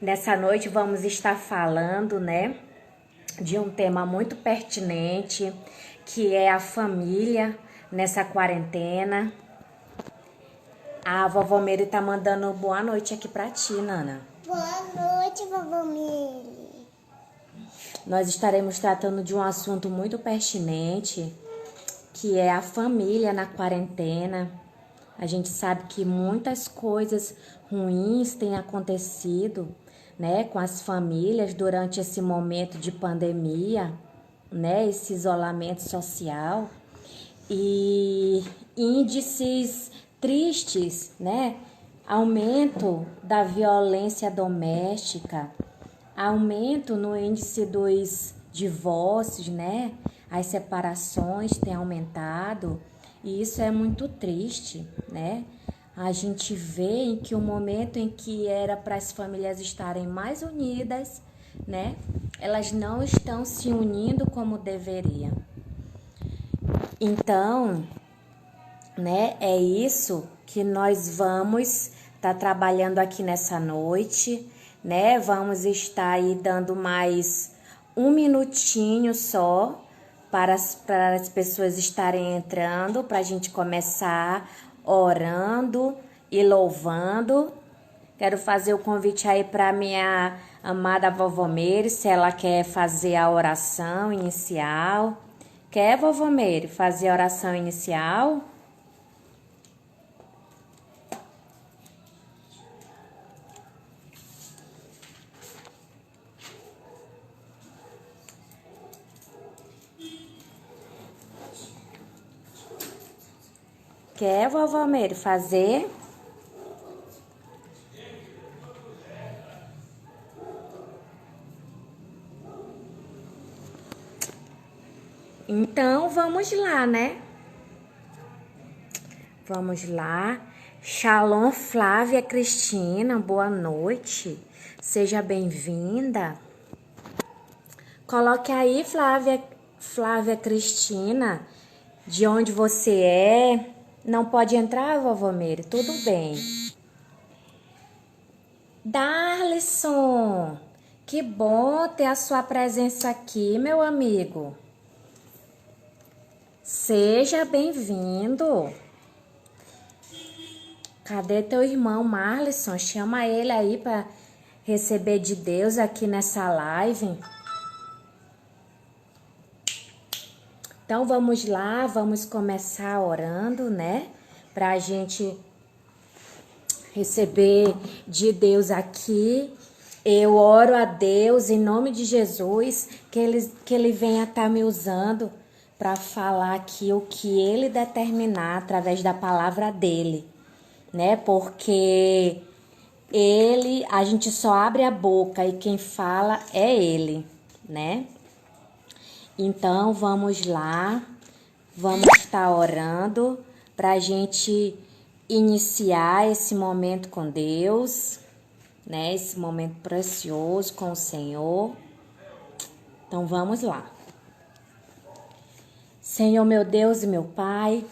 Nessa noite vamos estar falando, né, de um tema muito pertinente, que é a família nessa quarentena. A vovó Meire tá mandando boa noite aqui pra ti, Nana. Boa noite, vovó Meire. Nós estaremos tratando de um assunto muito pertinente, que é a família na quarentena. A gente sabe que muitas coisas ruins têm acontecido, né, com as famílias durante esse momento de pandemia, né, esse isolamento social e índices tristes, né, aumento da violência doméstica, aumento no índice dos divórcios, né, as separações têm aumentado. E isso é muito triste, né? A gente vê em que o momento em que era para as famílias estarem mais unidas, né? Elas não estão se unindo como deveriam. Então, né? É isso que nós vamos estar trabalhando aqui nessa noite, né? Vamos estar aí dando mais um minutinho só para as pessoas estarem entrando, para a gente começar orando e louvando. Quero fazer o convite aí para minha amada vovó Meire, se ela quer fazer a oração inicial. Quer, vovó Meire, fazer a oração inicial? Quer, vovó Meire, fazer? Então, vamos lá, né? Vamos lá. Shalom, Flávia Cristina, boa noite. Seja bem-vinda. Coloque aí, Flávia Cristina, de onde você é. Não pode entrar, vovó Meire? Tudo bem. Darlison, que bom ter a sua presença aqui, meu amigo. Seja bem-vindo. Cadê teu irmão Marlison? Chama ele aí para receber de Deus aqui nessa live. Então vamos lá, vamos começar orando, né? Para a gente receber de Deus aqui. Eu oro a Deus em nome de Jesus, que ele venha estar me usando para falar aqui o que ele determinar através da palavra dele, né? Porque a gente só abre a boca e quem fala é ele, né? Então, vamos lá, vamos estar orando para a gente iniciar esse momento com Deus, né? Esse momento precioso com o Senhor. Então, vamos lá. Senhor, meu Deus e meu Pai,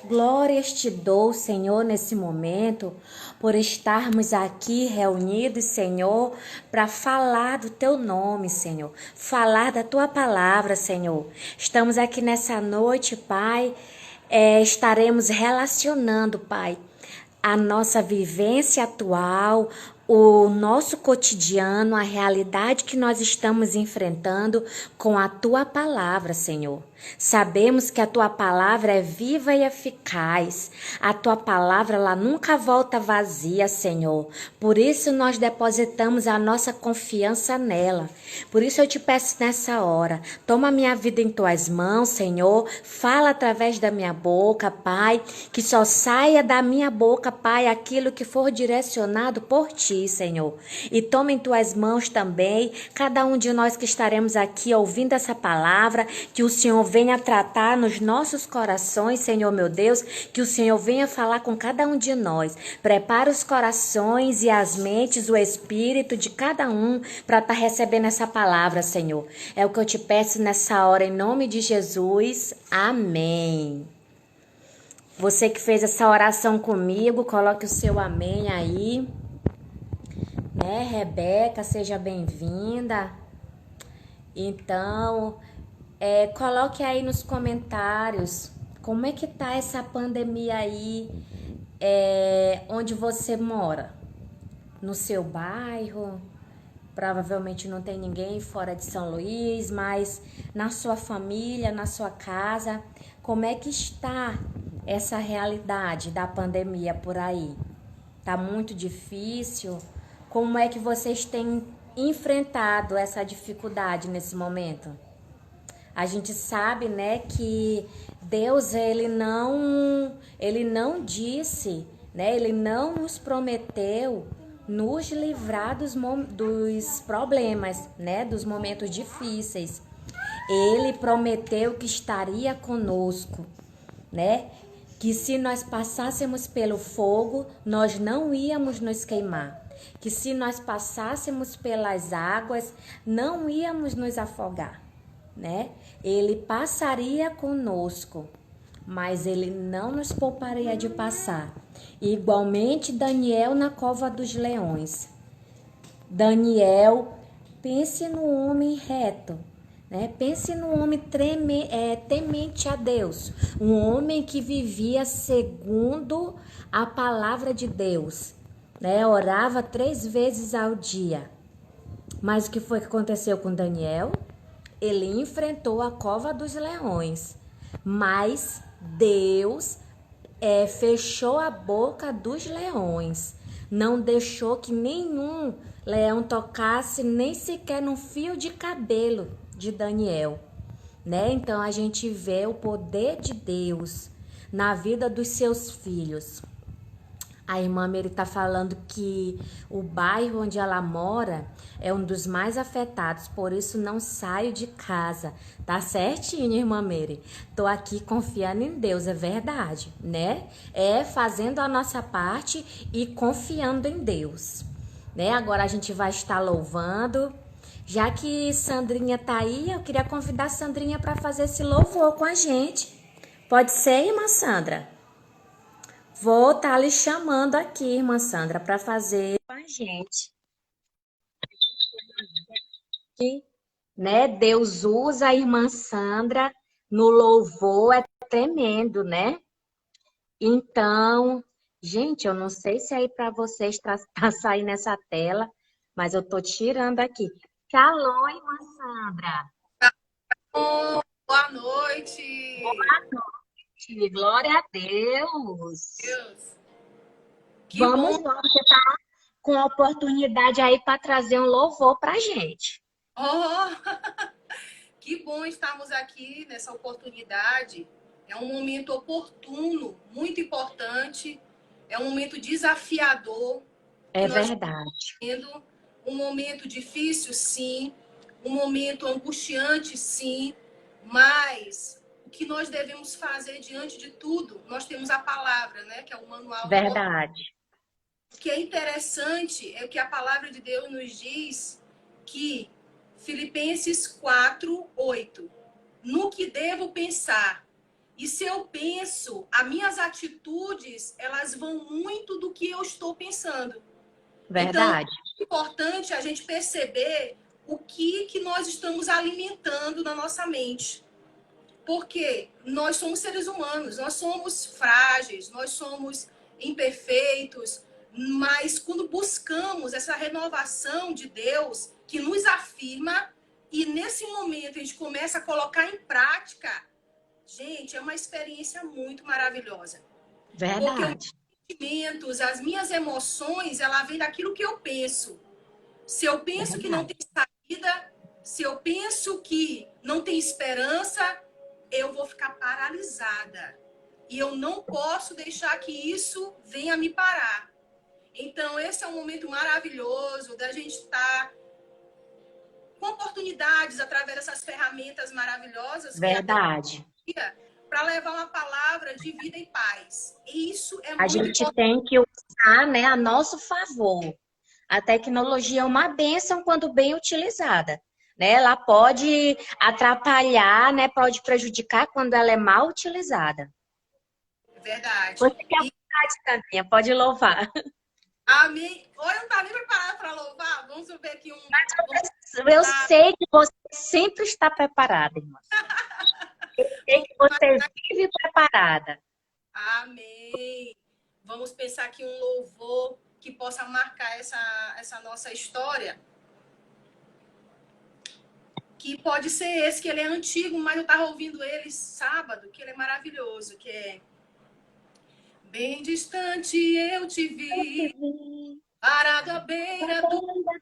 glórias te dou, Senhor, nesse momento, por estarmos aqui reunidos, Senhor, para falar do teu nome, Senhor, falar da tua palavra, Senhor. Estamos aqui nessa noite, Pai, estaremos relacionando, Pai, a nossa vivência atual, o nosso cotidiano, a realidade que nós estamos enfrentando com a tua palavra, Senhor. Sabemos que a tua palavra é viva e eficaz. A tua palavra, ela nunca volta vazia, Senhor. Por isso nós depositamos a nossa confiança nela. Por isso eu te peço nessa hora, toma minha vida em tuas mãos, Senhor. Fala através da minha boca, Pai, que só saia da minha boca, Pai, aquilo que for direcionado por ti, Senhor. E toma em tuas mãos também cada um de nós que estaremos aqui ouvindo essa palavra, que o Senhor venha tratar nos nossos corações, Senhor meu Deus, que o Senhor venha falar com cada um de nós. Prepara os corações e as mentes, o espírito de cada um para estar recebendo essa palavra, Senhor. É o que eu te peço nessa hora, em nome de Jesus. Amém. Você que fez essa oração comigo, coloque o seu amém aí. né? Rebeca, seja bem-vinda. Então, coloque aí nos comentários como é que tá essa pandemia aí, onde você mora, no seu bairro. Provavelmente não tem ninguém fora de São Luís, mas na sua família, na sua casa, como é que está essa realidade da pandemia por aí? Tá muito difícil? Como é que vocês têm enfrentado essa dificuldade nesse momento? A gente sabe, né, que Deus, ele não disse, né, ele não nos prometeu nos livrar dos problemas, né, dos momentos difíceis. Ele prometeu que estaria conosco, né? Que se nós passássemos pelo fogo, nós não íamos nos queimar. Que se nós passássemos pelas águas, não íamos nos afogar, né? Ele passaria conosco, mas ele não nos pouparia de passar. Igualmente Daniel na cova dos leões. Daniel, pense no homem reto, né? Pense no homem temente a Deus, um homem que vivia segundo a palavra de Deus, né? Orava 3 vezes ao dia. Mas o que foi que aconteceu com Daniel? Ele enfrentou a cova dos leões, mas Deus fechou a boca dos leões, não deixou que nenhum leão tocasse nem sequer no fio de cabelo de Daniel, né? Então a gente vê o poder de Deus na vida dos seus filhos. A irmã Mary está falando que o bairro onde ela mora é um dos mais afetados, por isso não saio de casa. Tá certinho, irmã Mary. Tô aqui confiando em Deus, é verdade, né? Fazendo a nossa parte e confiando em Deus, né? Agora a gente vai estar louvando. Já que Sandrinha tá aí, eu queria convidar a Sandrinha para fazer esse louvor com a gente. Pode ser, irmã Sandra? Vou estar lhe chamando aqui, irmã Sandra, para fazer com a gente. Que, né? Deus usa a irmã Sandra no louvor, é tremendo, né? Então, gente, eu não sei se aí para vocês tá saindo essa tela, mas eu tô tirando aqui. Shalom, irmã Sandra. Oh, boa noite. Glória a Deus. Deus. Que Vamos bom. lá, você tá com a oportunidade aí para trazer um louvor pra gente. Oh, que bom estarmos aqui nessa oportunidade. É um momento oportuno, muito importante. É um momento desafiador que É nós verdade. estamos tendo. Um momento difícil, sim. Um momento angustiante, sim. Mas o que nós devemos fazer diante de tudo? Nós temos a palavra, né? Que é o manual do português. Verdade. O que é interessante é que a palavra de Deus nos diz que Filipenses 4:8, no que devo pensar. E se eu penso, as minhas atitudes, elas vão muito do que eu estou pensando. Então, Verdade. é importante a gente perceber o que nós estamos alimentando na nossa mente. Porque nós somos seres humanos, nós somos frágeis, nós somos imperfeitos, mas quando buscamos essa renovação de Deus que nos afirma e nesse momento a gente começa a colocar em prática, gente, é uma experiência muito maravilhosa. Porque os Verdade. sentimentos, as minhas emoções, ela vem daquilo que eu penso. Se eu penso que não Verdade. tem saída, se eu penso que não tem esperança, eu vou ficar paralisada. E eu não posso deixar que isso venha me parar. Então, esse é um momento maravilhoso da gente estar com oportunidades através dessas ferramentas maravilhosas que é a Verdade. tecnologia para levar uma palavra de vida e paz. E isso é A muito gente importante. tem que usar, né, a nosso favor. A tecnologia é uma bênção quando bem utilizada, né? Ela pode atrapalhar, né? Pode prejudicar quando ela é mal utilizada. Verdade. Você quer vontade, Sandrinha? Pode louvar. Amém. Olha, eu não estava nem preparada para louvar. Vamos ver aqui um. Eu sei que você sempre está preparada, irmã. Eu sei que você vive preparada. Amém. Vamos pensar aqui um louvor que possa marcar essa nossa história. Que pode ser esse, que ele é antigo, mas eu estava ouvindo ele sábado, que ele é maravilhoso, que é bem distante eu te vi, parado à beira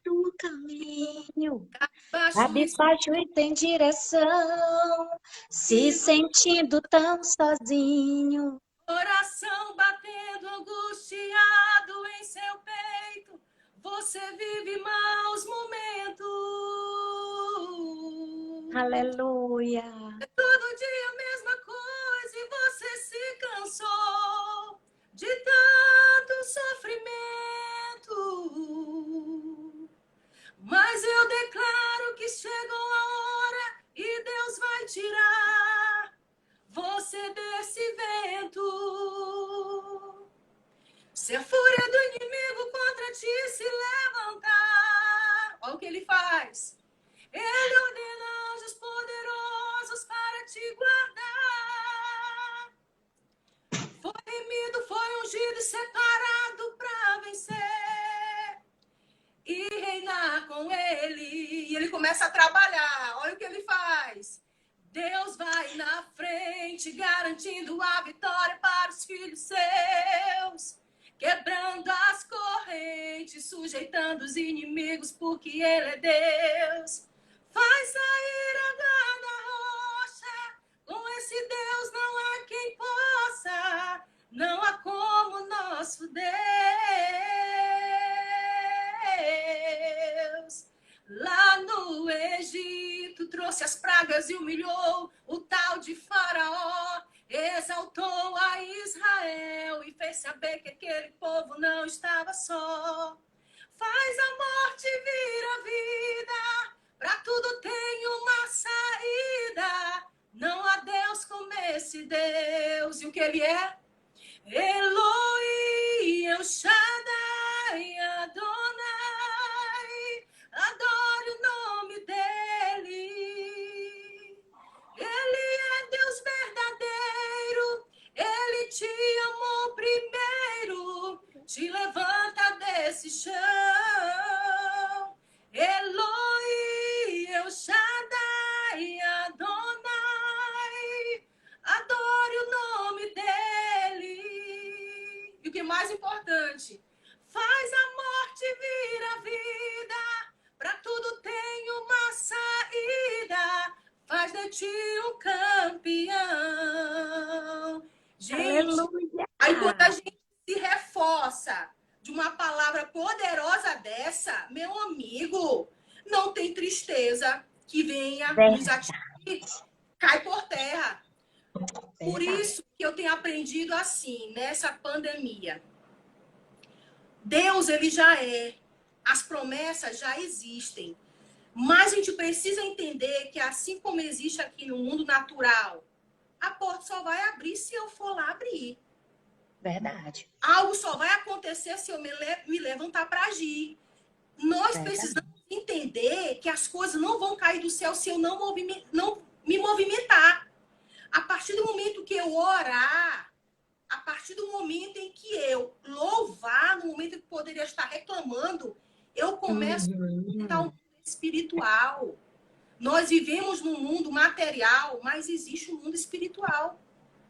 do Caminho, baixo e cabisbaixo e sem direção, se sentindo tão sozinho. coração batendo angustiado em seu peito, você vive maus momentos. Aleluia. Todo dia a mesma coisa e você se cansou de tanto sofrimento. Mas eu declaro que chegou a hora e Deus vai tirar você desse vento. Se a fúria do inimigo contra ti se levantar, olha o que ele faz. Ele ordena anjos poderosos para te guardar. Foi remido, foi ungido e separado para vencer e reinar com ele. E ele começa a trabalhar. Olha o que ele faz. Deus vai na frente, garantindo a vitória para os filhos seus, quebrando as correntes, sujeitando os inimigos, porque ele é Deus. Faz sair água da rocha, com esse Deus não há quem possa, não há como nosso Deus. Lá no Egito trouxe as pragas e humilhou o tal de Faraó, exaltou a Israel e fez saber que aquele povo não estava só. Faz a morte vir a vida, pra tudo tem uma saída. Não há Deus como esse Deus. E o que ele é? Eloi, El Shaddai, Adonai. Adore o nome dele. Ele é Deus verdadeiro. Ele te amou primeiro. Te levanta desse chão. Eloi, El Shaddai, Adonai. Adore o nome dele. E o que é mais importante? Faz a morte vir a vida. Pra tudo tem uma saída. Faz de ti um campeão. Gente, Aleluia. aí quando a gente se reforça de uma palavra poderosa dessa, meu amigo, não tem tristeza que venha nos atingir, cai por terra. Por isso que eu tenho aprendido assim, nessa pandemia. Deus, ele já é. As promessas já existem. Mas a gente precisa entender que assim como existe aqui no mundo natural, a porta só vai abrir se eu for lá abrir. Verdade. Algo só vai acontecer se eu me levantar para agir. Nós precisamos entender que as coisas não vão cair do céu se eu não me movimentar. A partir do momento que eu orar, a partir do momento em que eu louvar, no momento em que poderia estar reclamando, eu começo a movimentar o mundo espiritual. Nós vivemos num mundo material, mas existe um mundo espiritual.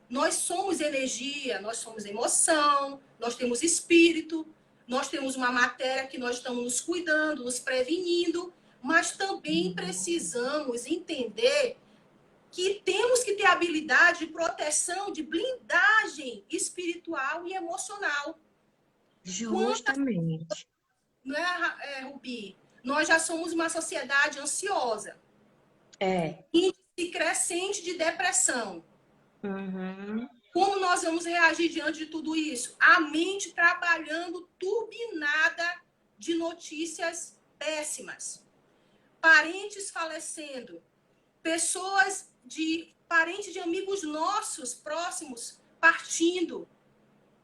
Nós somos energia, nós somos emoção, nós temos espírito, nós temos uma matéria que nós estamos nos cuidando, nos prevenindo, mas também precisamos entender que temos que ter habilidade de proteção, de blindagem espiritual e emocional. Justamente. Não é, Rubi? Nós já somos uma sociedade ansiosa. Índice crescente de depressão. Como nós vamos reagir diante de tudo isso? A mente trabalhando turbinada de notícias péssimas. Parentes falecendo. Parentes de amigos nossos próximos partindo.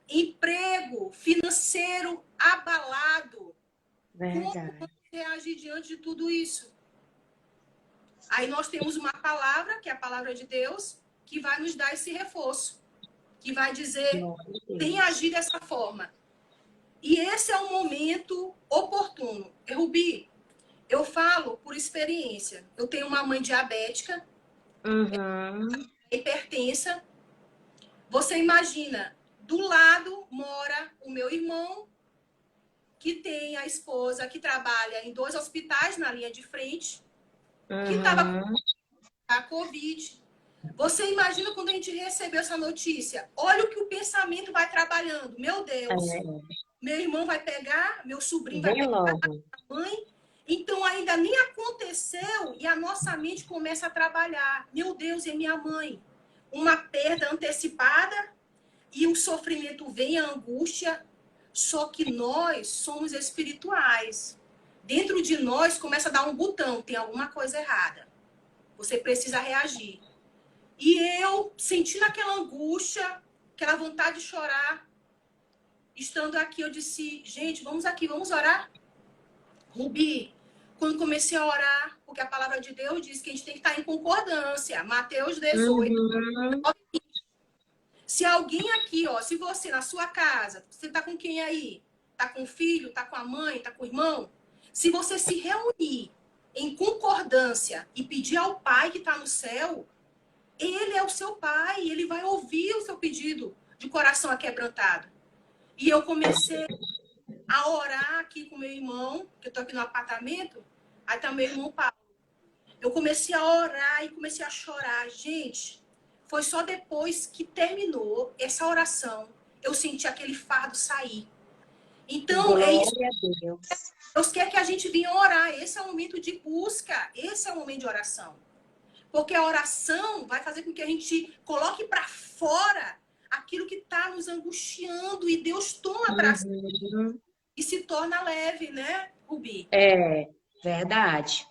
Emprego financeiro abalado. Verdade. reagir diante de tudo isso? Aí nós temos uma palavra, que é a palavra de Deus, que vai nos dar esse reforço, que vai dizer, tem agir dessa forma. E esse é o momento oportuno. Rubi, eu falo por experiência. Eu tenho uma mãe diabética, hipertensa. Você imagina, do lado mora o meu irmão, que tem a esposa que trabalha em 2 hospitais na linha de frente, que estava com a Covid. Você imagina quando a gente recebeu essa notícia? Olha o que o pensamento vai trabalhando. Meu Deus, meu irmão vai pegar, meu sobrinho vai Vem pegar logo. a mãe. Então ainda nem aconteceu e a nossa mente começa a trabalhar. Meu Deus, é minha mãe. Uma perda antecipada e o sofrimento vem, a angústia. Só que nós somos espirituais. Dentro de nós começa a dar um botão, tem alguma coisa errada. Você precisa reagir. E eu, sentindo aquela angústia, aquela vontade de chorar, estando aqui, eu disse, gente, vamos aqui, vamos orar? Rubi, quando comecei a orar, porque a palavra de Deus diz que a gente tem que estar em concordância. Mateus 18. Se alguém aqui, ó, se você na sua casa, você tá com quem aí? Tá com o filho, tá com a mãe, tá com o irmão? Se você se reunir em concordância e pedir ao Pai que está no céu, ele é o seu Pai, ele vai ouvir o seu pedido de coração aquebrantado. E eu comecei a orar aqui com meu irmão, que eu tô aqui no apartamento, aí tá meu irmão Paulo. Eu comecei a orar e comecei a chorar. Gente, foi só depois que terminou essa oração, eu senti aquele fardo sair. Então, é isso. Glória a Deus. Deus quer que a gente venha orar. Esse é o momento de busca. Esse é o momento de oração. Porque a oração vai fazer com que a gente coloque para fora aquilo que está nos angustiando. E Deus toma para si e se torna leve, né, Rubi? É, verdade.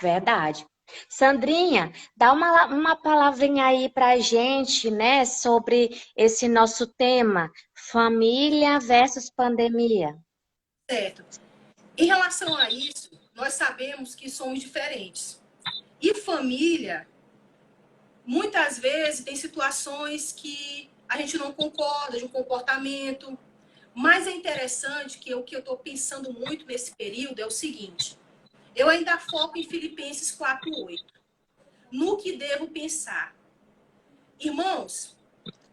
Verdade. Sandrinha, dá uma palavrinha aí pra gente, né, sobre esse nosso tema, família versus pandemia. Certo. Em relação a isso, nós sabemos que somos diferentes. E família, muitas vezes, tem situações que a gente não concorda de um comportamento. Mas é interessante que o que eu estou pensando muito nesse período é o seguinte. Eu ainda foco em Filipenses 4:8. No que devo pensar? Irmãos,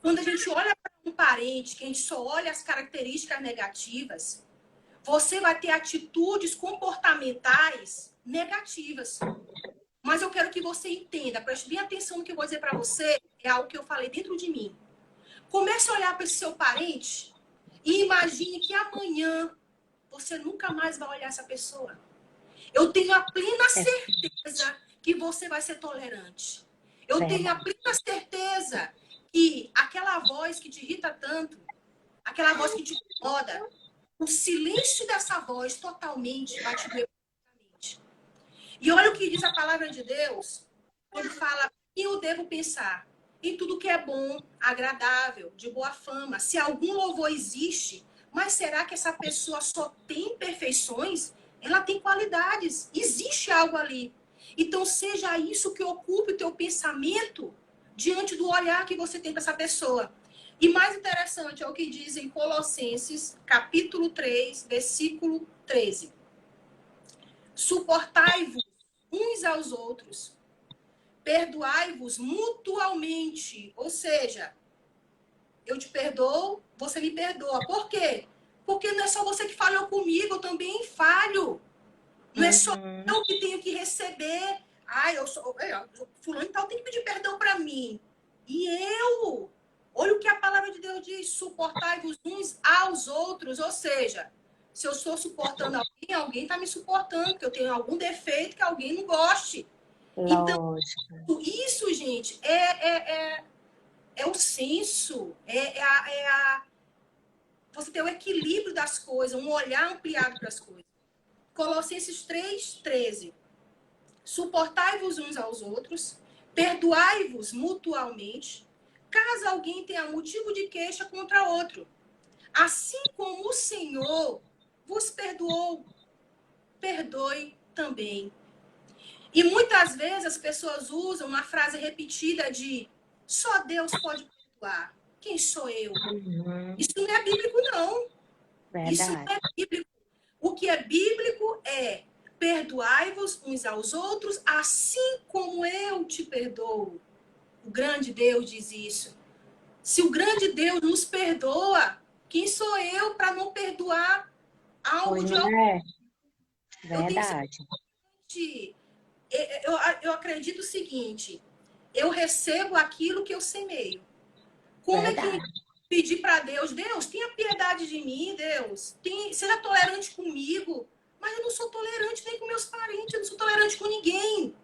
quando a gente olha para um parente, que a gente só olha as características negativas, você vai ter atitudes comportamentais negativas. Mas eu quero que você entenda, preste bem atenção no que eu vou dizer para você, é algo que eu falei dentro de mim. Comece a olhar para esse seu parente e imagine que amanhã você nunca mais vai olhar essa pessoa. Eu tenho a plena certeza que você vai ser tolerante. Eu tenho a plena certeza que aquela voz que te irrita tanto, aquela voz que te incomoda, o silêncio dessa voz totalmente vai te doer profundamente. E olha o que diz a palavra de Deus, quando fala, e eu devo pensar em tudo que é bom, agradável, de boa fama. Se algum louvor existe, mas será que essa pessoa só tem perfeições? Ela tem qualidades. Existe algo ali. Então, seja isso que ocupe o teu pensamento diante do olhar que você tem para essa pessoa. E mais interessante é o que diz em Colossenses, capítulo 3, versículo 13. Suportai-vos uns aos outros. Perdoai-vos mutualmente. Ou seja, eu te perdoo, você me perdoa. Por quê? Porque não é só você que falhou comigo, eu também falho. Não é só eu que tenho que receber. Ai, fulano e tal tem que pedir perdão para mim. E eu? Olha o que a palavra de Deus diz. Suportai-vos uns aos outros. Ou seja, se eu estou suportando alguém, alguém está me suportando, porque eu tenho algum defeito que alguém não goste. Então, isso, gente, é o senso, você ter o equilíbrio das coisas, um olhar ampliado para as coisas. Colossenses 3:13. Suportai-vos uns aos outros, perdoai-vos mutualmente, caso alguém tenha motivo de queixa contra outro. Assim como o Senhor vos perdoou. perdoe também. E muitas vezes as pessoas usam uma frase repetida de só Deus pode perdoar. Quem sou eu? Uhum. Isso não é bíblico, não. Isso Verdade. não é bíblico. O que é bíblico é perdoai-vos uns aos outros, assim como eu te perdoo. O grande Deus diz isso. Se o grande Deus nos perdoa, quem sou eu para não perdoar algo Pois de não alguém? é? Eu tenho Verdade. que eu acredito o seguinte, eu recebo aquilo que eu semeio. Como é que Verdade. pedir para Deus, Deus, tenha piedade de mim, Deus, seja tolerante comigo, mas eu não sou tolerante nem com meus parentes, eu não sou tolerante com ninguém.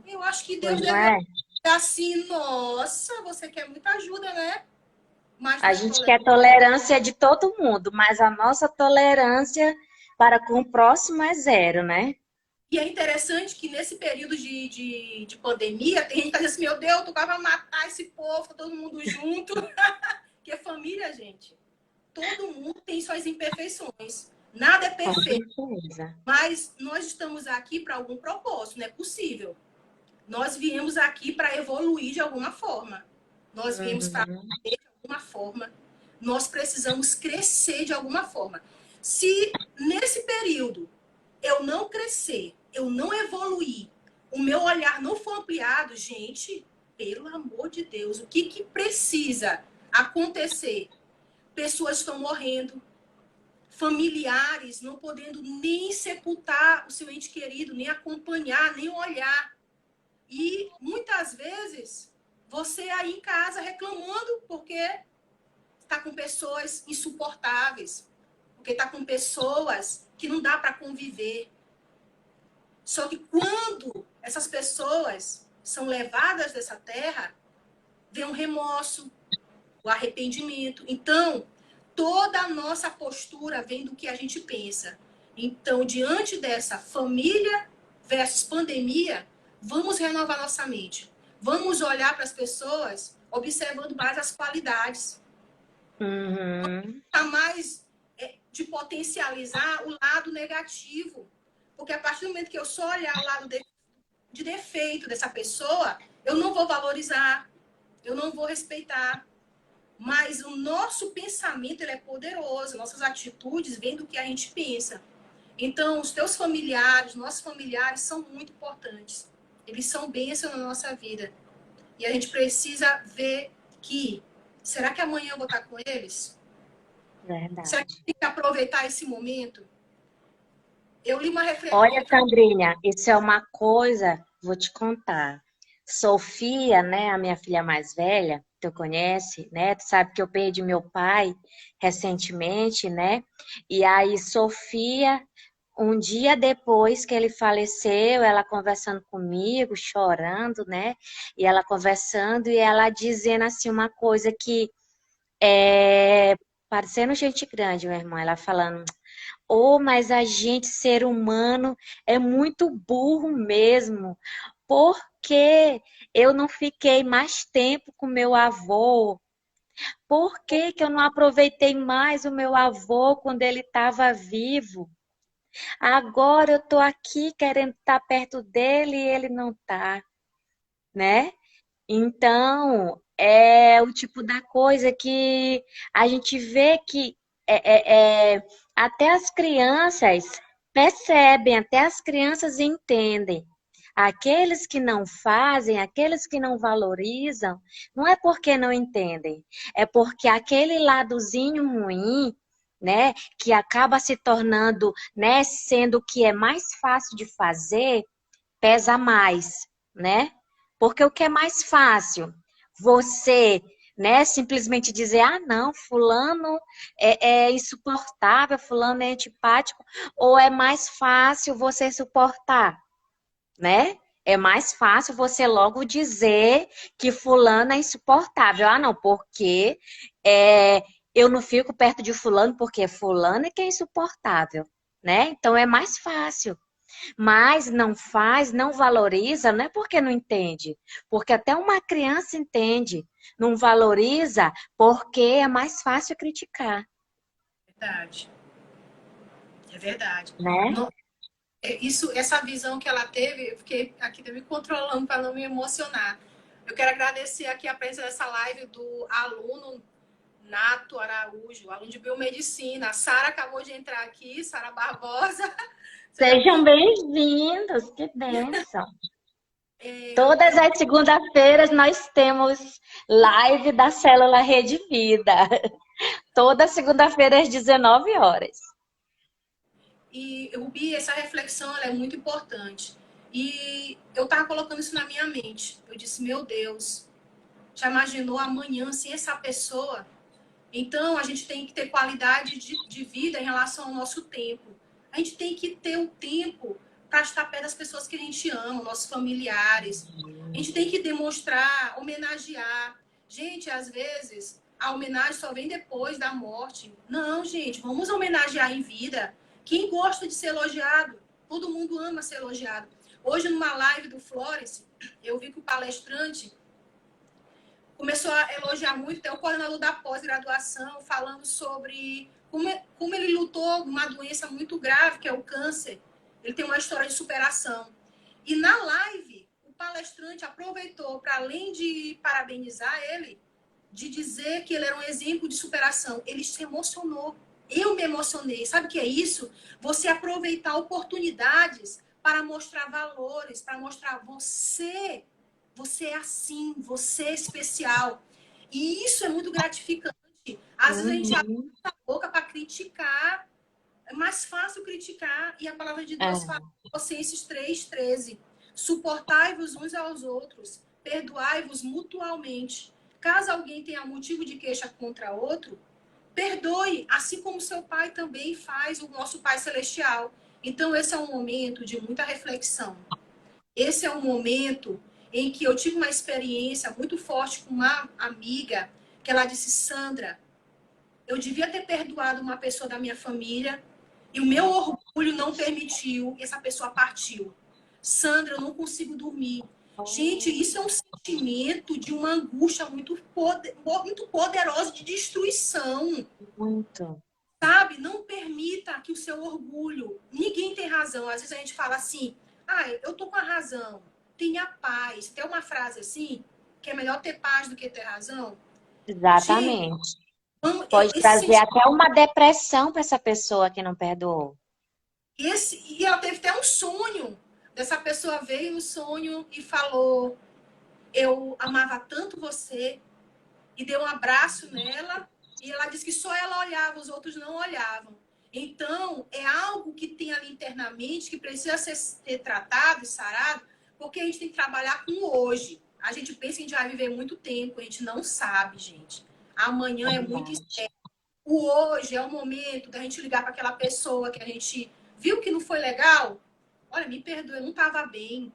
Eu acho que Pois Deus não deve é? olhar assim, nossa, você quer muita ajuda, né? Mas A não é gente tolerante. quer tolerância de todo mundo, mas a nossa tolerância para com o próximo é zero, né? E é interessante que nesse período de pandemia, tem gente que diz assim, meu Deus, eu tocava matar esse povo, tá todo mundo junto. Que é família, gente. Todo mundo tem suas imperfeições. Nada é Com perfeito. certeza. Mas nós estamos aqui para algum propósito, não é possível. Nós viemos aqui para evoluir de alguma forma. Nós viemos para Uhum. aprender de alguma forma. Nós precisamos crescer de alguma forma. Se nesse período eu não crescer, eu não evoluir, o meu olhar não for ampliado, gente, pelo amor de Deus, o que, que precisa acontecer? Pessoas estão morrendo, familiares não podendo nem sepultar o seu ente querido, nem acompanhar, nem olhar. E muitas vezes você aí em casa reclamando porque está com pessoas insuportáveis, porque está com pessoas que não dá para conviver. Só que quando essas pessoas são levadas dessa terra, vem um remorso, o arrependimento. Então, toda a nossa postura vem do que a gente pensa. Então, diante dessa família versus pandemia, vamos renovar nossa mente. Vamos olhar para as pessoas observando mais as qualidades. Uhum. Tá mais de potencializar o lado negativo. Porque a partir do momento que eu só olhar o lado de defeito dessa pessoa, eu não vou valorizar, eu não vou respeitar. Mas o nosso pensamento ele é poderoso, nossas atitudes vêm do que a gente pensa. Então, os teus familiares, nossos familiares são muito importantes. Eles são bênção na nossa vida. E a gente precisa ver que, será que amanhã eu vou estar com eles? Será que Verdade. tem que aproveitar esse momento? Eu li uma Olha, Sandrinha, isso é uma coisa, vou te contar. Sofia, né, a minha filha mais velha, tu conhece, né? Tu sabe que eu perdi meu pai recentemente, né? E aí, Sofia, um dia depois que ele faleceu, ela conversando comigo, chorando, né? E ela conversando e ela dizendo assim uma coisa que é parecendo gente grande, meu irmão. Ela falando. Oh, mas a gente, ser humano, é muito burro mesmo. Por que eu não fiquei mais tempo com meu avô? Por que que eu não aproveitei mais o meu avô quando ele estava vivo? Agora eu estou aqui querendo estar perto dele e ele não está, né? Então, é o tipo da coisa que a gente vê que até as crianças percebem, até as crianças entendem. Aqueles que não fazem, aqueles que não valorizam, não é porque não entendem, é porque aquele ladozinho ruim, né, que acaba se tornando, né, sendo o que é mais fácil de fazer, pesa mais, né? Porque o que é mais fácil? Você, né, simplesmente dizer, ah, não, fulano é insuportável, fulano é antipático, ou é mais fácil você suportar, né? É mais fácil você logo dizer que fulano é insuportável. Ah, não, porque é, eu não fico perto de fulano porque fulano é que é insuportável, né? Então é mais fácil. Mas não faz, não valoriza, não é porque não entende, porque até uma criança entende, não valoriza porque é mais fácil criticar, verdade. É verdade. né? No- essa visão que ela teve, eu fiquei aqui me controlando para não me emocionar. Eu quero agradecer aqui a presença dessa live do aluno Nato Araújo, aluno de biomedicina. A Sara acabou de entrar aqui, Sara Barbosa. Sejam bem-vindos, que bênção. Todas as segundas-feiras nós temos live da Célula Rede Vida. Toda segunda-feira às 19 horas. E, Rubi, essa reflexão ela é muito importante. E eu estava colocando isso na minha mente. Eu disse, meu Deus, já imaginou amanhã sem essa pessoa? Então, a gente tem que ter qualidade de vida em relação ao nosso tempo. A gente tem que ter o tempo para estar perto das pessoas que a gente ama, nossos familiares. A gente tem que demonstrar, homenagear. Gente, às vezes, a homenagem só vem depois da morte. Não, gente, vamos homenagear em vida. Quem gosta de ser elogiado? Todo mundo ama ser elogiado. Hoje, numa live do Florence, eu vi que o palestrante começou a elogiar muito até o coordenador da pós-graduação, falando sobre como ele lutou uma doença muito grave, que é o câncer. Ele tem uma história de superação. E na live, o palestrante aproveitou, para além de parabenizar ele, de dizer que ele era um exemplo de superação. Ele se emocionou. Eu me emocionei. Sabe o que é isso? Você aproveitar oportunidades para mostrar valores, para mostrar você é assim, você é especial. E isso é muito gratificante. Às vezes a gente abre a boca para criticar. É mais fácil criticar. E a palavra de Deus fala em Colossenses 3:13. Suportai-vos uns aos outros. Perdoai-vos mutualmente. Caso alguém tenha motivo de queixa contra outro, perdoe, assim como seu Pai também faz, o nosso Pai Celestial. Então, esse é um momento de muita reflexão. Esse é um momento em que eu tive uma experiência muito forte com uma amiga, que ela disse, Sandra, eu devia ter perdoado uma pessoa da minha família e o meu orgulho não permitiu e essa pessoa partiu. Sandra, eu não consigo dormir. Gente, isso é um sentimento de uma angústia muito poderosa de destruição. Muito. Sabe? Não permita que o seu orgulho... Ninguém tem razão. Às vezes a gente fala assim, eu tô com a razão. Tenha paz. Tem uma frase assim, que é melhor ter paz do que ter razão. Exatamente. Gente, Pode trazer até uma depressão para essa pessoa que não perdoou. E ela teve até um sonho. Dessa pessoa veio no sonho e falou, eu amava tanto você, e deu um abraço nela, e ela disse que só ela olhava, os outros não olhavam. Então, é algo que tem ali internamente, que precisa ser tratado e sarado, porque a gente tem que trabalhar com hoje. A gente pensa que a gente vai viver muito tempo, a gente não sabe, gente. Amanhã é muito incerto. O hoje é o momento da gente ligar para aquela pessoa que a gente viu que não foi legal. Olha, me perdoe, eu não estava bem.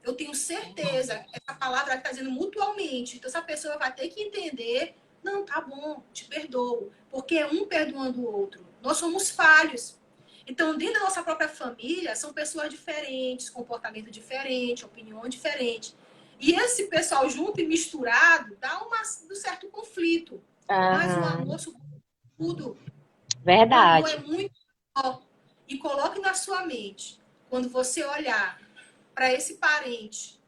Eu tenho certeza, essa palavra está dizendo mutualmente. Então, essa pessoa vai ter que entender, não, tá bom, te perdoo. Porque é um perdoando o outro. Nós somos falhos. Então, dentro da nossa própria família, são pessoas diferentes, comportamento diferente, opinião diferente. E esse pessoal junto e misturado dá um certo conflito. Mas o amor supera tudo. Verdade. O amor é muito bom. E coloque na sua mente, quando você olhar para esse parente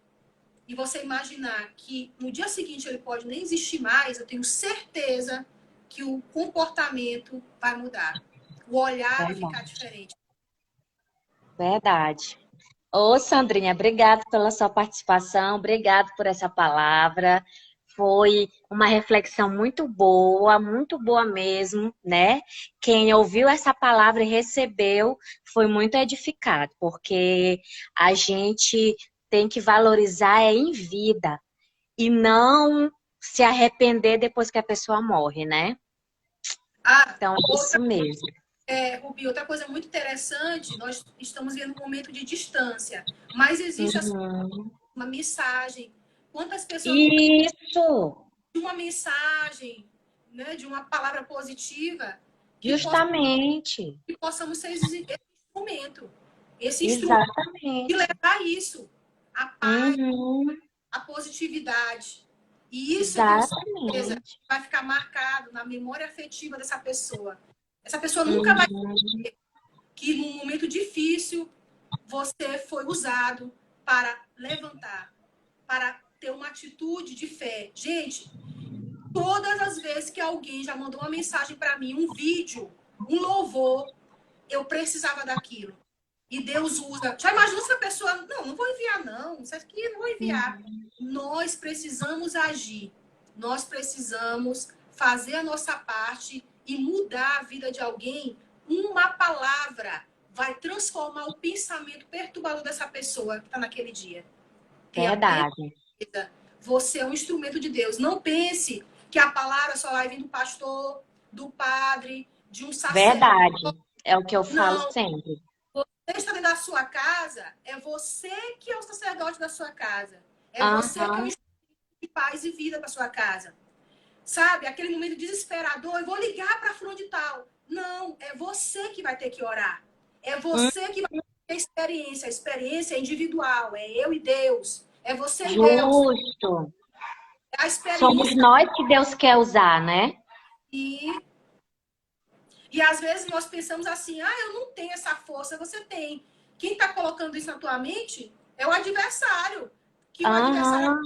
e você imaginar que no dia seguinte ele pode nem existir mais, eu tenho certeza que o comportamento vai mudar. O olhar vai ficar diferente. Verdade. Ô, Sandrinha, obrigada pela sua participação, obrigado por essa palavra. Foi uma reflexão muito boa mesmo, né? Quem ouviu essa palavra e recebeu foi muito edificado, porque a gente tem que valorizar em vida e não se arrepender depois que a pessoa morre, né? Então, é isso mesmo. Rubi, outra coisa muito interessante, nós estamos vendo um momento de distância, mas existe uma mensagem. Quantas pessoas Isso! de uma mensagem, né, de uma palavra positiva, Justamente. que possamos ser esse instrumento. Esse instrumento Exatamente. de levar isso, a paz, a positividade. E isso eu tenho certeza vai ficar marcado na memória afetiva dessa pessoa. Essa pessoa nunca vai entender que num momento difícil você foi usado para levantar, para ter uma atitude de fé. Gente, todas as vezes que alguém já mandou uma mensagem para mim, um vídeo, um louvor, eu precisava daquilo. E Deus usa. Já imaginou se a pessoa. Não, não vou enviar, não. Isso aqui não vou enviar. Nós precisamos agir. Nós precisamos fazer a nossa parte e mudar a vida de alguém. Uma palavra vai transformar o pensamento perturbador dessa pessoa que está naquele dia. Verdade. Você é um instrumento de Deus. Não pense que a palavra só vai vir do pastor, do padre, de um sacerdote. Verdade. É o que eu falo Não. sempre. Você está dentro da sua casa, é você que é o sacerdote da sua casa. É você que é o Aham. instrumento de paz e vida para sua casa. Sabe? Aquele momento desesperador, eu vou ligar para fulano de tal. Não, é você que vai ter que orar. É você que vai ter a experiência. A experiência é individual, é eu e Deus. É você e Deus. Justo. A Somos experiência. nós que Deus quer usar, né? E às vezes nós pensamos assim, eu não tenho essa força, você tem. Quem está colocando isso na tua mente é o adversário. Que Aham.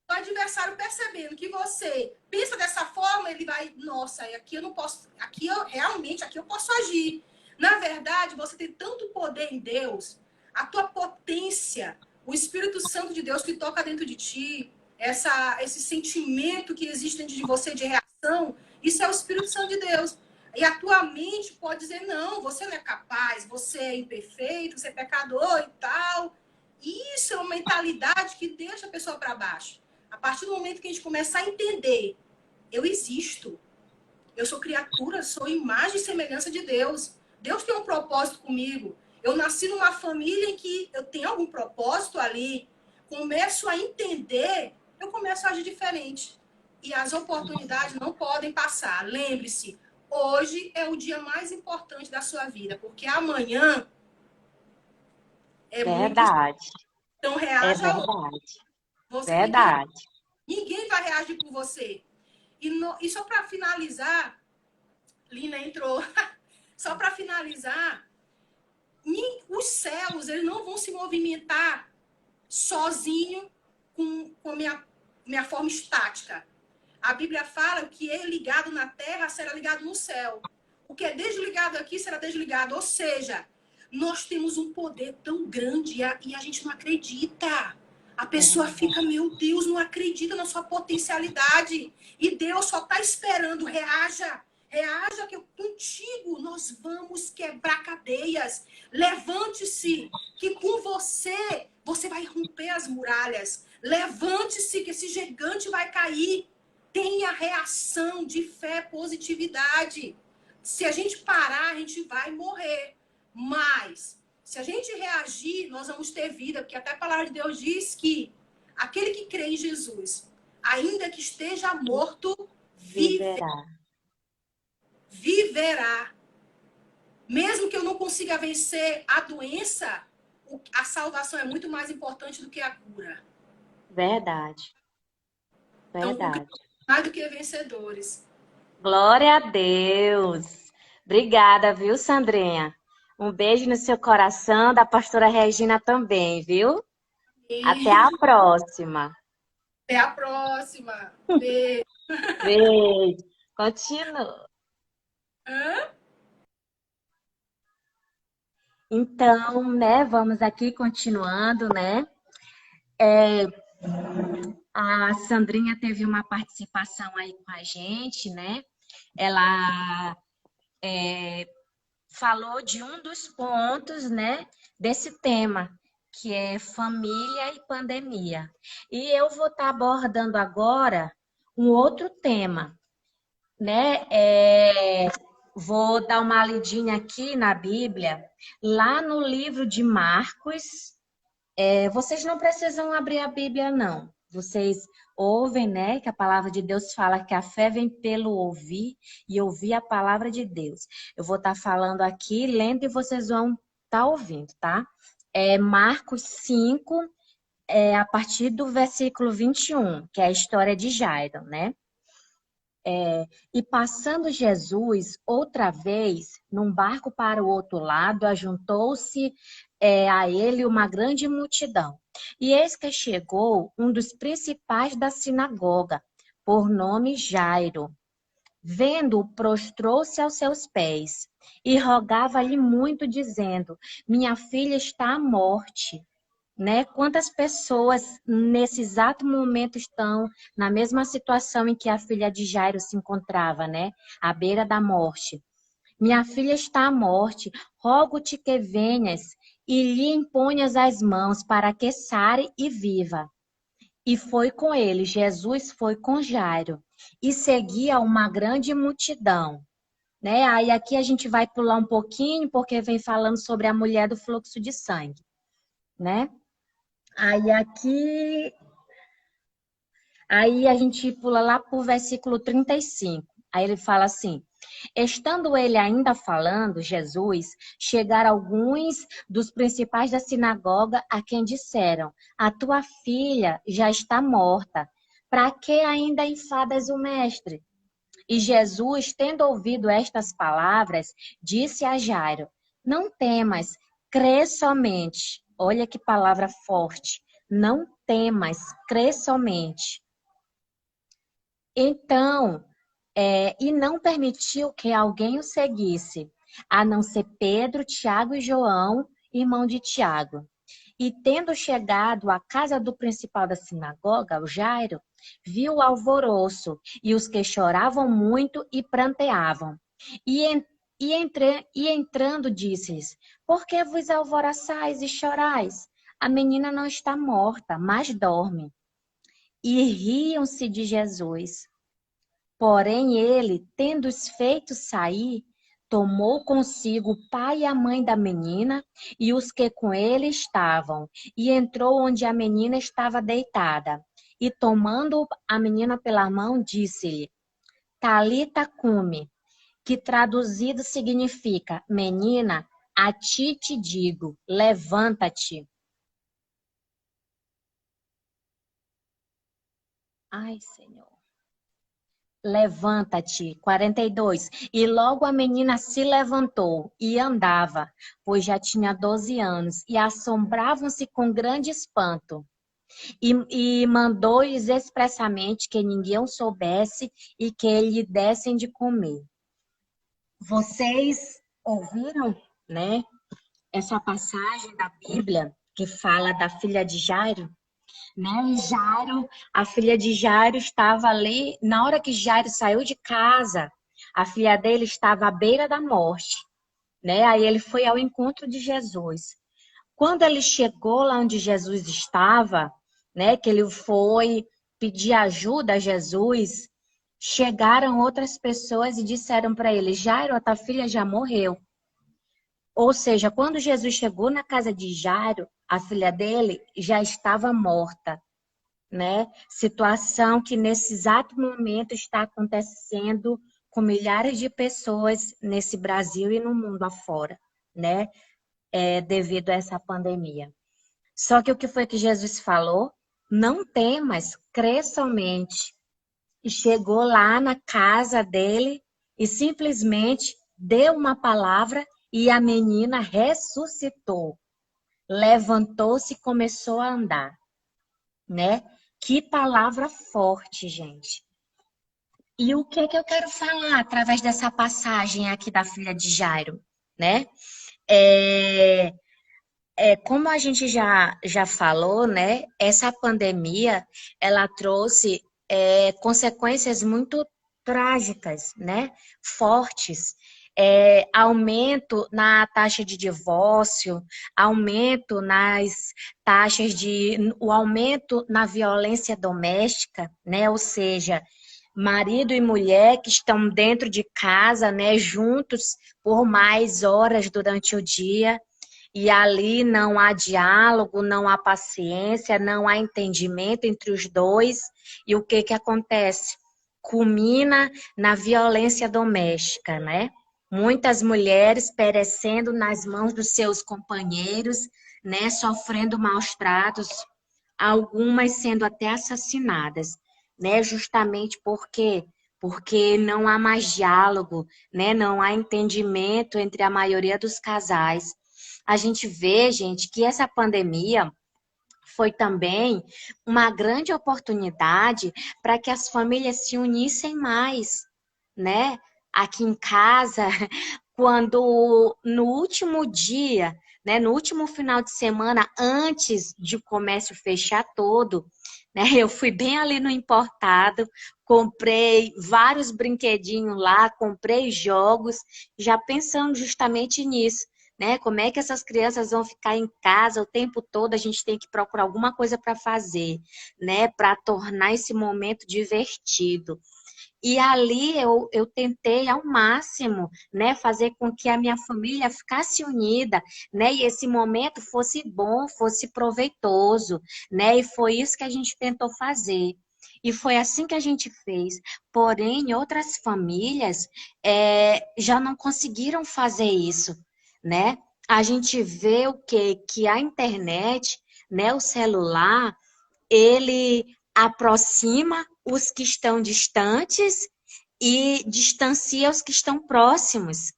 o adversário percebendo que você pensa dessa forma, ele vai, nossa, aqui eu não posso, aqui eu posso agir. Na verdade, você tem tanto poder em Deus, a tua potência, o Espírito Santo de Deus que toca dentro de ti, esse sentimento que existe dentro de você de reação, isso é o Espírito Santo de Deus. E a tua mente pode dizer, não, você não é capaz, você é imperfeito, você é pecador e tal. Isso é uma mentalidade que deixa a pessoa para baixo. A partir do momento que a gente começa a entender, eu existo, eu sou criatura, sou imagem e semelhança de Deus. Deus tem um propósito comigo. Eu nasci numa família em que eu tenho algum propósito ali. Começo a entender, eu começo a agir diferente. E as oportunidades não podem passar. Lembre-se, hoje é o dia mais importante da sua vida, porque amanhã é muito. Verdade. Então, É reaja hoje. verdade. Você tem que reagir. Verdade. Ninguém vai reagir por você. E só para finalizar, Lina entrou. Só para finalizar, os céus eles não vão se movimentar sozinho com a minha forma estática. A Bíblia fala que o que é ligado na terra será ligado no céu. O que é desligado aqui será desligado. Ou seja, nós temos um poder tão grande e a gente não acredita. A pessoa fica, meu Deus, não acredita na sua potencialidade. E Deus só está esperando, reaja. Reaja que contigo nós vamos quebrar cadeias. Levante-se, que com você vai romper as muralhas. Levante-se, que esse gigante vai cair. Tenha reação de fé, positividade. Se a gente parar, a gente vai morrer. Mas, se a gente reagir, nós vamos ter vida, porque até a palavra de Deus diz que aquele que crê em Jesus, ainda que esteja morto, Viverá. viverá. Mesmo que eu não consiga vencer a doença, a salvação é muito mais importante do que a cura. Verdade. Então, Verdade. mais do que vencedores. Glória a Deus. Obrigada, viu, Sandrinha? Um beijo no seu coração, da pastora Regina também, viu? Até a próxima. Até a próxima. Beijo. Beijo. Continua. Então, né, vamos aqui continuando, né? A Sandrinha teve uma participação aí com a gente, né? Ela falou de um dos pontos, né, desse tema, que é família e pandemia. E eu vou estar abordando agora um outro tema, né? Vou dar uma lidinha aqui na Bíblia, lá no livro de Marcos. Vocês não precisam abrir a Bíblia, não. Vocês ouvem, né, que a palavra de Deus fala que a fé vem pelo ouvir e ouvir a palavra de Deus. Eu vou estar falando aqui, lendo, e vocês vão estar ouvindo, tá? Marcos 5, a partir do versículo 21, que é a história de Jairo, né? E passando Jesus outra vez num barco para o outro lado, ajuntou-se a ele uma grande multidão. E eis que chegou um dos principais da sinagoga, por nome Jairo. Vendo-o, prostrou-se aos seus pés e rogava-lhe muito, dizendo: Minha filha está à morte. Né? Quantas pessoas nesse exato momento estão na mesma situação em que a filha de Jairo se encontrava, né? À beira da morte. Minha filha está à morte, rogo-te que venhas e lhe imponhas as mãos para que sare e viva. E foi com ele, Jesus foi com Jairo, e seguia uma grande multidão. Né? Aí aqui a gente vai pular um pouquinho, porque vem falando sobre a mulher do fluxo de sangue. Né? Aí a gente pula lá para o versículo 35. Aí ele fala assim: estando ele ainda falando, Jesus, chegaram alguns dos principais da sinagoga a quem disseram: a tua filha já está morta. Para que ainda enfadas o mestre? E Jesus, tendo ouvido estas palavras, disse a Jairo: não temas, crê somente. Olha que palavra forte. Não temas, crê somente. Então, e não permitiu que alguém o seguisse, a não ser Pedro, Tiago e João, irmão de Tiago. E tendo chegado à casa do principal da sinagoga, o Jairo, viu o alvoroço e os que choravam muito e pranteavam. E entrando, disse-lhes: por que vos alvoroçais e chorais? A menina não está morta, mas dorme. E riam-se de Jesus. Porém, ele, tendo-os feito sair, tomou consigo o pai e a mãe da menina e os que com ele estavam, e entrou onde a menina estava deitada. E tomando a menina pela mão, disse-lhe: Talita cumi, que traduzido significa: menina, a ti te digo, levanta-te. Ai, Senhor. Levanta-te. 42. E logo a menina se levantou e andava, pois já tinha 12 anos, e assombravam-se com grande espanto. E mandou-lhes expressamente que ninguém soubesse e que lhe dessem de comer. Vocês ouviram, né, essa passagem da Bíblia que fala da filha de Jairo? Né? E Jairo, a filha de Jairo estava ali, na hora que Jairo saiu de casa, a filha dele estava à beira da morte, né? Aí ele foi ao encontro de Jesus. Quando ele chegou lá onde Jesus estava, né, que ele foi pedir ajuda a Jesus, chegaram outras pessoas e disseram para ele: Jairo, a tua filha já morreu. Ou seja, quando Jesus chegou na casa de Jairo, a filha dele já estava morta. Né? Situação que nesse exato momento está acontecendo com milhares de pessoas nesse Brasil e no mundo afora, né? Devido a essa pandemia. Só que o que foi que Jesus falou? Não temas, crê somente. E chegou lá na casa dele e simplesmente deu uma palavra e a menina ressuscitou. Levantou-se e começou a andar, né? Que palavra forte, gente. E o que eu quero falar através dessa passagem aqui da filha de Jairo, né? Como a gente já falou, né? Essa pandemia, ela trouxe consequências muito trágicas, né? Fortes. Aumento na taxa de divórcio, aumento nas taxas o aumento na violência doméstica, né? Ou seja, marido e mulher que estão dentro de casa, né? Juntos por mais horas durante o dia. E ali não há diálogo, não há paciência, não há entendimento entre os dois. E o que acontece? Culmina na violência doméstica, né? Muitas mulheres perecendo nas mãos dos seus companheiros, né? Sofrendo maus tratos, algumas sendo até assassinadas, né? Justamente porque porque não há mais diálogo, né? Não há entendimento entre a maioria dos casais. A gente vê, gente, que essa pandemia foi também uma grande oportunidade para que as famílias se unissem mais, né? Aqui em casa, quando no último dia, né, no último final de semana, antes de o comércio fechar todo, né, eu fui bem ali no importado, comprei vários brinquedinhos lá, comprei jogos, já pensando justamente nisso, né? Como é que essas crianças vão ficar em casa o tempo todo? A gente tem que procurar alguma coisa para fazer, né? Para tornar esse momento divertido. E ali eu tentei ao máximo, né, fazer com que a minha família ficasse unida, né, e esse momento fosse bom, fosse proveitoso, né, e foi isso que a gente tentou fazer. E foi assim que a gente fez. Porém, outras famílias já não conseguiram fazer isso, né? A gente vê o quê? Que a internet, né, o celular, ele aproxima os que estão distantes e distancia os que estão próximos,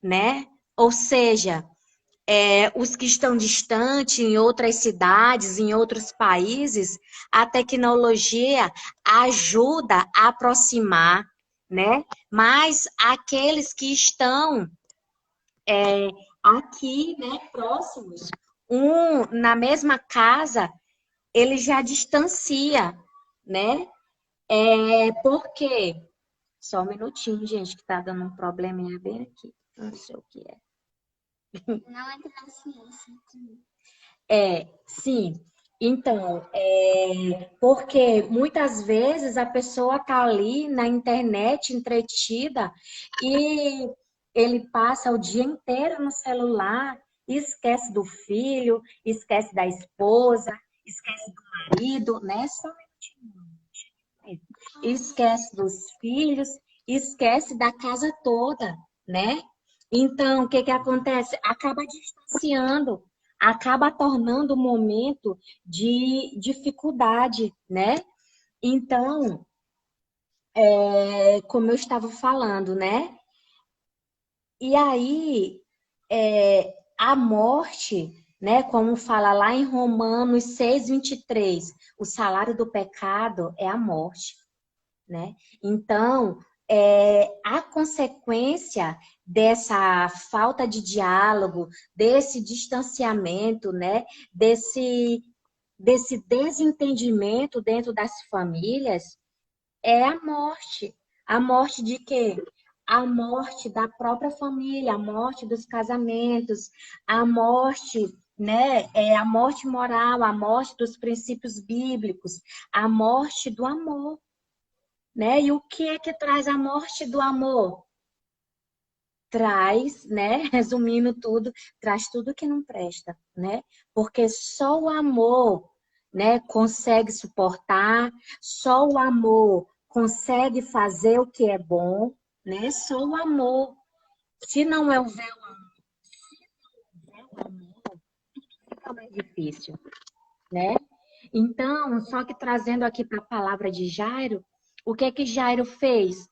né? Ou seja, os que estão distantes em outras cidades, em outros países, a tecnologia ajuda a aproximar, né? Mas aqueles que estão aqui, né, próximos, na mesma casa, ele já distancia, né? Por quê? Só um minutinho, gente, que tá dando um probleminha bem aqui. Não sei o que é. Não é gracinha. Sim. Então, porque muitas vezes a pessoa tá ali na internet entretida e ele passa o dia inteiro no celular e esquece do filho, esquece da esposa, esquece do marido, né? Só um minutinho. Esquece dos filhos, esquece da casa toda, né? Então, o que que acontece? Acaba distanciando, acaba tornando o momento de dificuldade, né? Então, como eu estava falando, né? E aí, a morte, né? Como fala lá em Romanos 6:23, o salário do pecado é a morte, né? Então, a consequência dessa falta de diálogo, desse distanciamento, né? Desse desentendimento dentro das famílias é a morte. A morte de quê? A morte da própria família, a morte dos casamentos, a morte, né? A morte moral, a morte dos princípios bíblicos, a morte do amor, né? E o que é que traz a morte do amor? Traz, né? Resumindo tudo, traz tudo que não presta, né? Porque só o amor, né, consegue suportar, só o amor consegue fazer o que é bom, né? Só o amor. Se não houver o amor, fica mais difícil, né? Então, só que trazendo aqui para a palavra de Jairo, o que é que Jairo fez?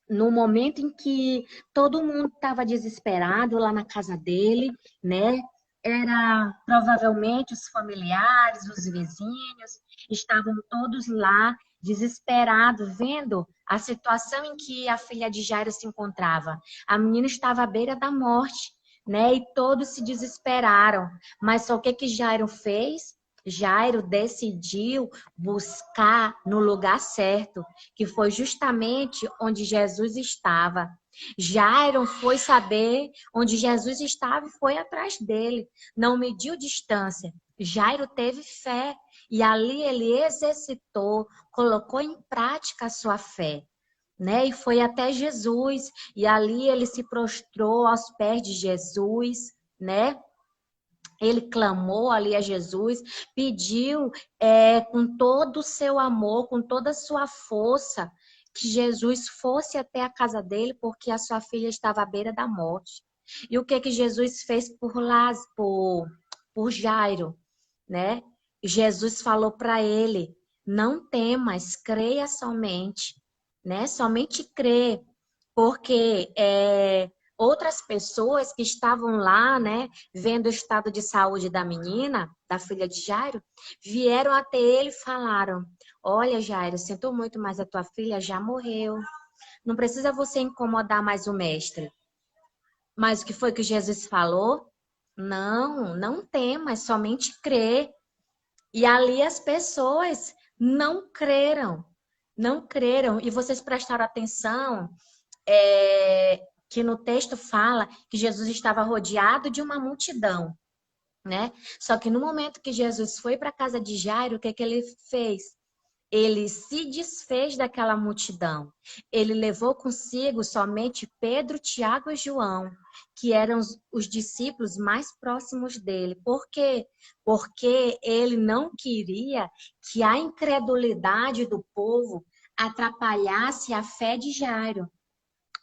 No momento em que todo mundo estava desesperado lá na casa dele, né? Era provavelmente os familiares, os vizinhos, estavam todos lá desesperados, vendo a situação em que a filha de Jairo se encontrava. A menina estava à beira da morte, né? E todos se desesperaram. Mas só o que que Jairo fez? Jairo decidiu buscar no lugar certo, que foi justamente onde Jesus estava. Jairo foi saber onde Jesus estava e foi atrás dele. Não mediu distância. Jairo teve fé e ali ele exercitou, colocou em prática a sua fé, né? E foi até Jesus e ali ele se prostrou aos pés de Jesus, né? Ele clamou ali a Jesus, pediu com todo o seu amor, com toda a sua força, que Jesus fosse até a casa dele, porque a sua filha estava à beira da morte. E o que que Jesus fez por Jairo, né? Jesus falou para ele: não temas, creia somente, né? Somente crer, porque outras pessoas que estavam lá, né, vendo o estado de saúde da menina, da filha de Jairo, vieram até ele e falaram: olha, Jairo, sinto muito, mas a tua filha já morreu. Não precisa você incomodar mais o mestre. Mas o que foi que Jesus falou? Não, não temas, somente crê. E ali as pessoas não creram, não creram. E vocês prestaram atenção que no texto fala que Jesus estava rodeado de uma multidão, né? Só que no momento que Jesus foi para a casa de Jairo, o que que ele fez? Ele se desfez daquela multidão. Ele levou consigo somente Pedro, Tiago e João, que eram os discípulos mais próximos dele. Por quê? Porque ele não queria que a incredulidade do povo atrapalhasse a fé de Jairo.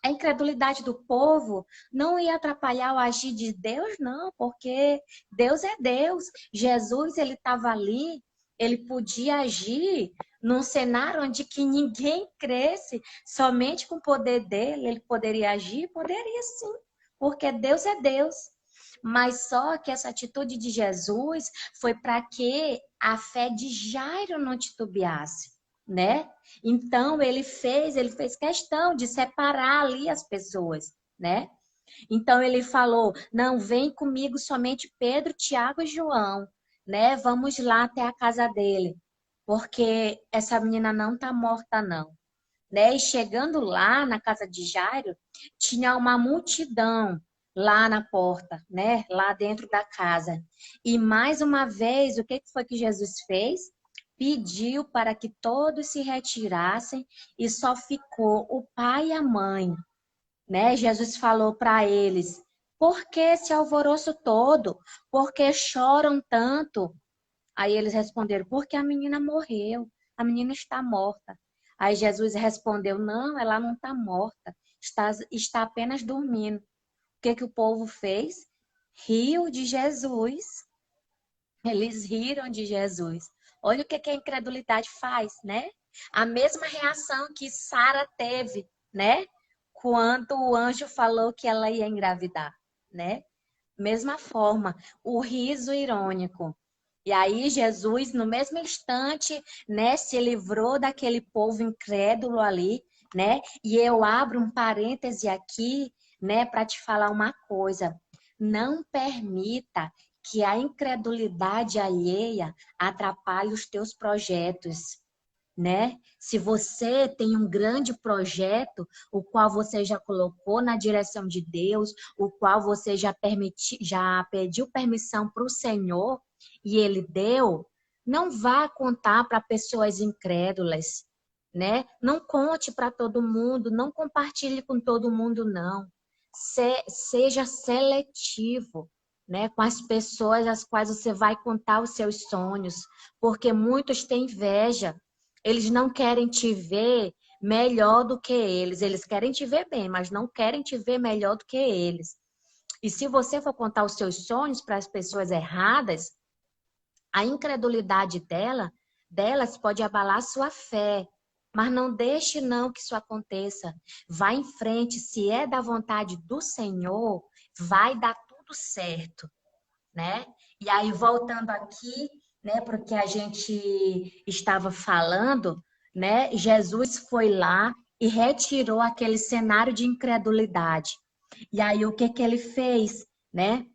A incredulidade do povo não ia atrapalhar o agir de Deus, não, porque Deus é Deus. Jesus, ele estava ali, ele podia agir num cenário onde que ninguém cresce, somente com o poder dele, ele poderia agir? Poderia sim, porque Deus é Deus. Mas só que essa atitude de Jesus foi para que a fé de Jairo não titubeasse, né? Então ele fez questão de separar ali as pessoas, né? Então ele falou: "Não, vem comigo somente Pedro, Tiago e João, né? Vamos lá até a casa dele, porque essa menina não tá morta não", né? E chegando lá na casa de Jairo, tinha uma multidão lá na porta, né? Lá dentro da casa. E mais uma vez, o que foi que Jesus fez? Pediu para que todos se retirassem e só ficou o pai e a mãe, né? Jesus falou para eles: por que esse alvoroço todo? Por que choram tanto? Aí eles responderam: porque a menina morreu, a menina está morta. Aí Jesus respondeu: não, ela não está morta, está apenas dormindo. O que que o povo fez? Riu de Jesus. Eles riram de Jesus. Olha o que que a incredulidade faz, né? A mesma reação que Sara teve, né? Quando o anjo falou que ela ia engravidar, né? Mesma forma, o riso irônico. E aí Jesus, no mesmo instante, né, se livrou daquele povo incrédulo ali, né? E eu abro um parêntese aqui, né, para te falar uma coisa. Não permita que a incredulidade alheia atrapalhe os teus projetos, né? Se você tem um grande projeto, o qual você já colocou na direção de Deus, o qual você já pediu permissão para o Senhor e Ele deu, não vá contar para pessoas incrédulas, né? Não conte para todo mundo, não compartilhe com todo mundo, não. Seja seletivo, né? Com as pessoas às quais você vai contar os seus sonhos, porque muitos têm inveja. Eles não querem te ver melhor do que eles. Eles querem te ver bem, mas não querem te ver melhor do que eles. E se você for contar os seus sonhos para as pessoas erradas, a incredulidade delas pode abalar sua fé. Mas não deixe não que isso aconteça. Vá em frente, se é da vontade do Senhor, vai dar tudo certo, né? E aí, voltando aqui, né, porque a gente estava falando, né, Jesus foi lá e retirou aquele cenário de incredulidade. E aí, o que que ele fez, né?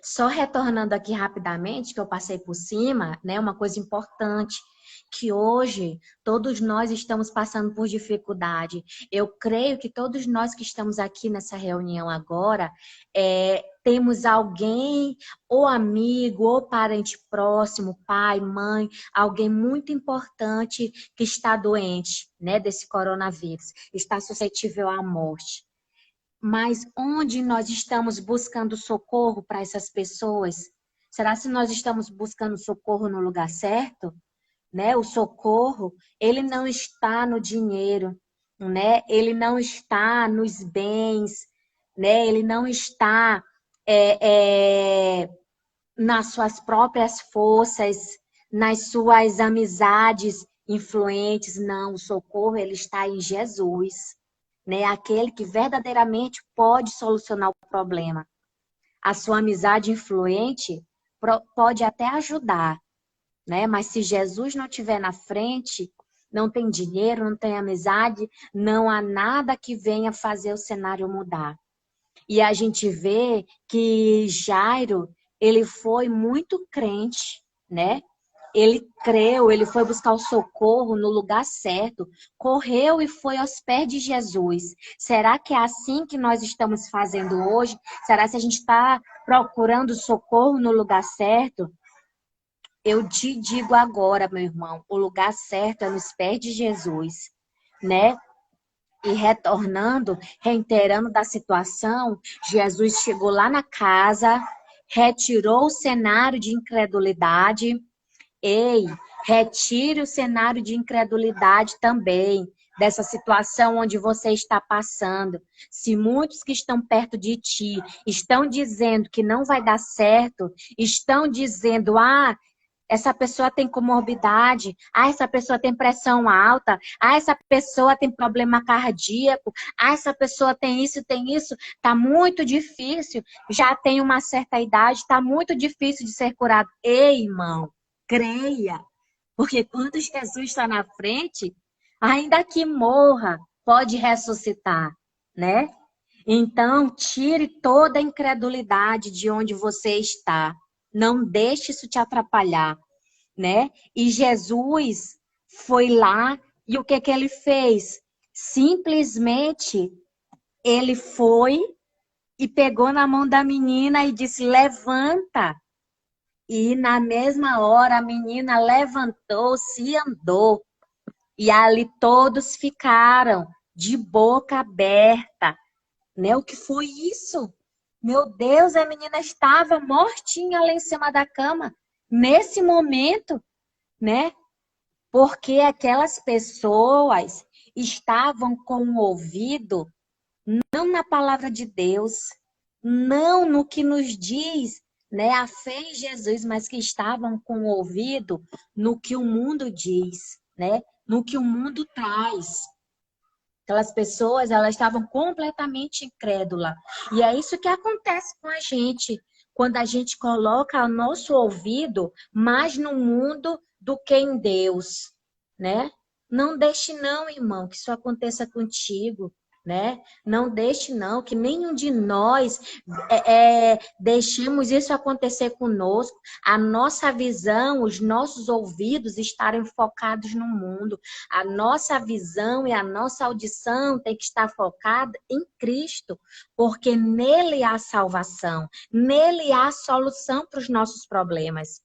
Só retornando aqui rapidamente, que eu passei por cima, né, uma coisa importante, que hoje todos nós estamos passando por dificuldade. Eu creio que todos nós que estamos aqui nessa reunião agora, temos alguém, ou amigo, ou parente próximo, pai, mãe, alguém muito importante que está doente, né, desse coronavírus, está suscetível à morte. Mas onde nós estamos buscando socorro para essas pessoas? Será se nós estamos buscando socorro no lugar certo? Né? O socorro, ele não está no dinheiro, né? Ele não está nos bens, né? Ele não está nas suas próprias forças, nas suas amizades influentes, não. O socorro, ele está em Jesus, né? Aquele que verdadeiramente pode solucionar o problema. A sua amizade influente pode até ajudar, né? Mas se Jesus não estiver na frente, não tem dinheiro, não tem amizade, não há nada que venha fazer o cenário mudar. E a gente vê que Jairo, ele foi muito crente, né? Ele creu, ele foi buscar o socorro no lugar certo, correu e foi aos pés de Jesus. Será que é assim que nós estamos fazendo hoje? Será que a gente está procurando socorro no lugar certo? Eu te digo agora, meu irmão, o lugar certo é nos pés de Jesus, né? E retornando, reiterando da situação, Jesus chegou lá na casa, retirou o cenário de incredulidade. Ei, retire o cenário de incredulidade também, dessa situação onde você está passando. Se muitos que estão perto de ti estão dizendo que não vai dar certo, estão dizendo, essa pessoa tem comorbidade, essa pessoa tem pressão alta, essa pessoa tem problema cardíaco, essa pessoa tem isso, tá muito difícil, já tem uma certa idade, tá muito difícil de ser curado. Ei, irmão, creia, porque quando Jesus está na frente, ainda que morra, pode ressuscitar, né? Então, tire toda a incredulidade de onde você está. Não deixe isso te atrapalhar, né? E Jesus foi lá e o que que ele fez? Simplesmente ele foi e pegou na mão da menina e disse: levanta. E na mesma hora a menina levantou-se e andou. E ali todos ficaram de boca aberta, né? O que foi isso? Meu Deus, a menina estava mortinha lá em cima da cama. Nesse momento, né? Porque aquelas pessoas estavam com o ouvido não na palavra de Deus, não no que nos diz, né, a fé em Jesus, mas que estavam com o ouvido no que o mundo diz, né, no que o mundo traz. Aquelas pessoas, elas estavam completamente incrédulas. E é isso que acontece com a gente, quando a gente coloca o nosso ouvido mais no mundo do que em Deus, né? Não deixe não, irmão, que isso aconteça contigo, né? Não deixe não, que nenhum de nós deixemos isso acontecer conosco. A nossa visão, os nossos ouvidos estarem focados no mundo. A nossa visão e a nossa audição tem que estar focada em Cristo, porque nele há salvação, nele há solução para os nossos problemas.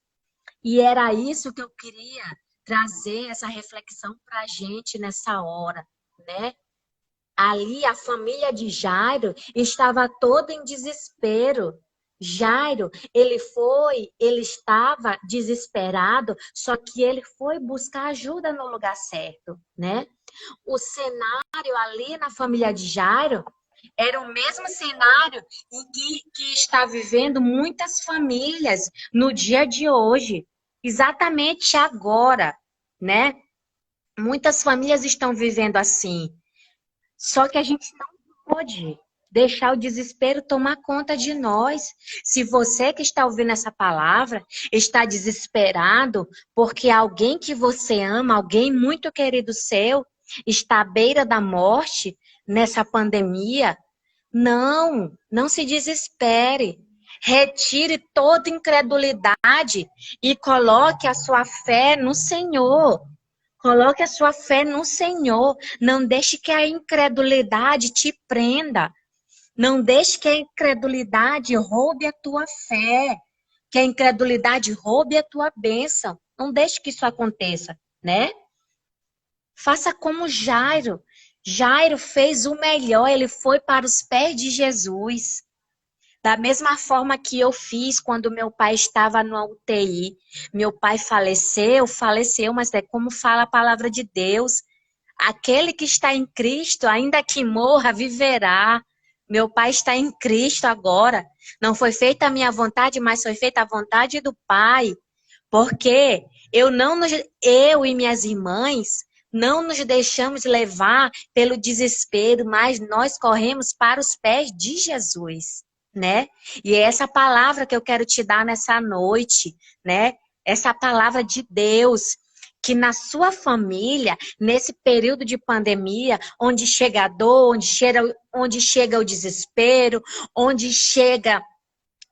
E era isso que eu queria trazer, essa reflexão para a gente nessa hora, né? Ali a família de Jairo estava toda em desespero. Jairo, ele estava desesperado, só que ele foi buscar ajuda no lugar certo, né? O cenário ali na família de Jairo era o mesmo cenário em que está vivendo muitas famílias no dia de hoje, exatamente agora, né? Muitas famílias estão vivendo assim. Só que a gente não pode deixar o desespero tomar conta de nós. Se você que está ouvindo essa palavra está desesperado porque alguém que você ama, alguém muito querido seu, está à beira da morte nessa pandemia, não se desespere. Retire toda incredulidade e coloque a sua fé no Senhor. Coloque a sua fé no Senhor. Não deixe que a incredulidade te prenda. Não deixe que a incredulidade roube a tua fé. Que a incredulidade roube a tua bênção. Não deixe que isso aconteça, né? Faça como Jairo. Jairo fez o melhor. Ele foi para os pés de Jesus. Da mesma forma que eu fiz quando meu pai estava no UTI. Meu pai faleceu, mas é como fala a palavra de Deus. Aquele que está em Cristo, ainda que morra, viverá. Meu pai está em Cristo agora. Não foi feita a minha vontade, mas foi feita a vontade do Pai. Porque Eu e minhas irmãs não nos deixamos levar pelo desespero, mas nós corremos para os pés de Jesus, né? E é essa palavra que eu quero te dar nessa noite, né? Essa palavra de Deus, que na sua família, nesse período de pandemia, onde chega a dor, onde chega o desespero, onde chega,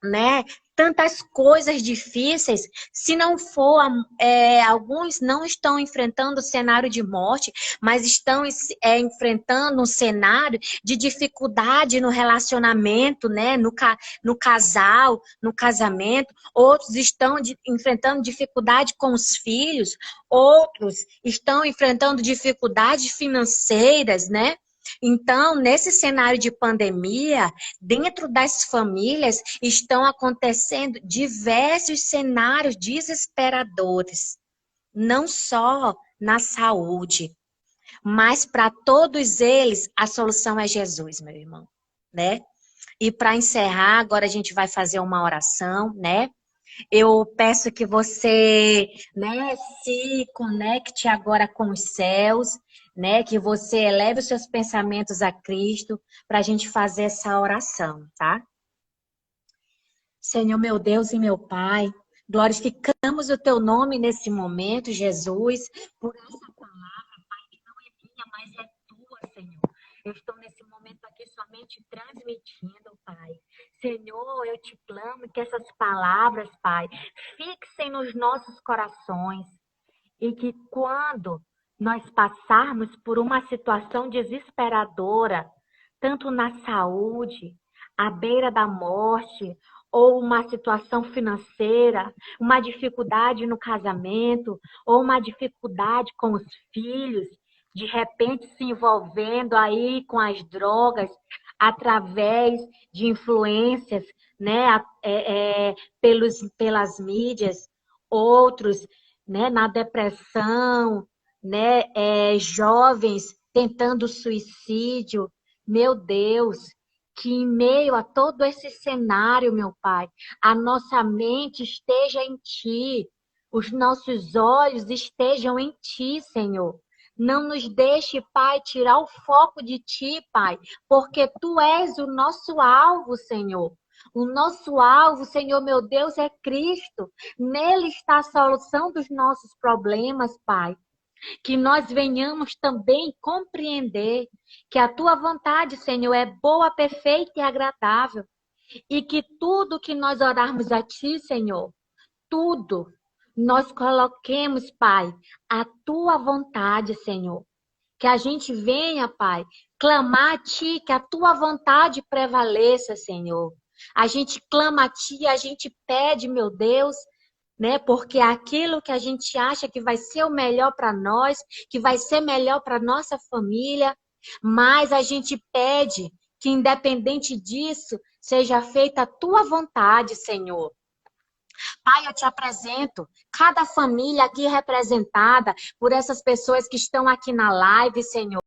né? Tantas coisas difíceis, se não for, alguns não estão enfrentando o cenário de morte, mas estão enfrentando um cenário de dificuldade no relacionamento, né? No casal, no casamento. Outros estão enfrentando dificuldade com os filhos, outros estão enfrentando dificuldades financeiras, né? Então, nesse cenário de pandemia, dentro das famílias estão acontecendo diversos cenários desesperadores, não só na saúde, mas para todos eles a solução é Jesus, meu irmão, né? E para encerrar, agora a gente vai fazer uma oração, né? Eu peço que você, né, se conecte agora com os céus, né, que você eleve os seus pensamentos a Cristo para a gente fazer essa oração, tá? Senhor, meu Deus e meu Pai, glorificamos o teu nome nesse momento, Jesus, por essa palavra, Pai, que não é minha, mas é tua, Senhor. Eu estou nesse momento aqui somente transmitindo, Pai. Senhor, eu te clamo que essas palavras, Pai, fixem nos nossos corações e que quando nós passarmos por uma situação desesperadora, tanto na saúde, à beira da morte, ou uma situação financeira, uma dificuldade no casamento, ou uma dificuldade com os filhos, de repente se envolvendo aí com as drogas, através de influências, né, pelas mídias, outros, né, na depressão, né, jovens tentando suicídio. Meu Deus, que em meio a todo esse cenário, meu Pai, a nossa mente esteja em Ti, os nossos olhos estejam em Ti, Senhor. Não nos deixe, Pai, tirar o foco de Ti, Pai, porque Tu és o nosso alvo, Senhor. O nosso alvo, Senhor, meu Deus, é Cristo. Nele está a solução dos nossos problemas, Pai. Que nós venhamos também compreender que a Tua vontade, Senhor, é boa, perfeita e agradável. E que tudo que nós orarmos a Ti, Senhor, tudo, nós coloquemos, Pai, a Tua vontade, Senhor. Que a gente venha, Pai, clamar a Ti, que a Tua vontade prevaleça, Senhor. A gente clama a Ti, a gente pede, meu Deus, né? Porque aquilo que a gente acha que vai ser o melhor para nós, que vai ser melhor para nossa família, mas a gente pede que, independente disso, seja feita a Tua vontade, Senhor. Pai, eu te apresento cada família aqui representada por essas pessoas que estão aqui na live, Senhor.